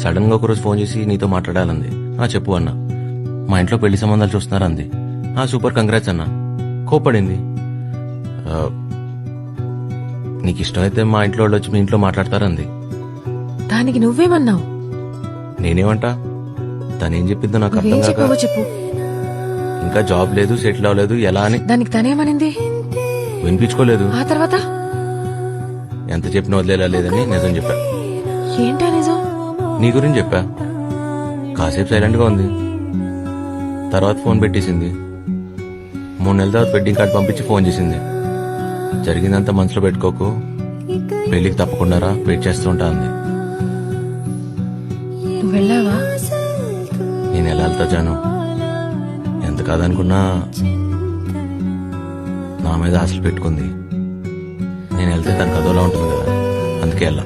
Sudden గా ఒకరోజు phone చేసి నీతో మాట్లాడాలంది. చెప్పు అన్నా. మా ఇంట్లో పెళ్లి సంబంధాలు చూస్తున్నారు అంది. సూపర్ కంగ్రాట్స్ అన్నా. కోపడింది. నీకు ఇష్టమైతే మా ఇంట్లో వాళ్ళు వచ్చి మీ ఇంట్లో మాట్లాడతారంది. దానికి నువ్వేమన్నావు? నేనేమంటా? తనేం చెప్పిందో నాకు అర్థం కాక చెప్పవో చెప్పు. ఇంకా జాబ్ లేదు, సెటిల్ అవ్వలేదు, ఎలా అని. దానికి తనేమనింది? వినిపించుకోలేదు. ఆ తర్వాత ఎంత చెప్పినా వదిలేలా లేదని నిజం చెప్పా. ఏంటా నిజం? నీ గురించి చెప్పా. కాసేపు సైలెంట్ గా ఉంది. తర్వాత ఫోన్ పెట్టేసింది. 3 నెలల తర్వాత వెడ్డింగ్ కార్డ్ పంపించి ఫోన్ చేసింది. జరిగిందంతా మనసులో పెట్టుకోకు, పెళ్లికి తప్పకుండా వెయిట్ చేస్తూ ఉంటా అంది. నువ్వు వెళ్ళావా? నేను ఎలా వెళ్తా జాను? ఎంత కాదనుకున్నా నా మీద ఆశలు పెట్టుకుంది. నేను వెళ్తే తనకు అదోలా ఉంటుంది కదా, అందుకే వెళ్ళా.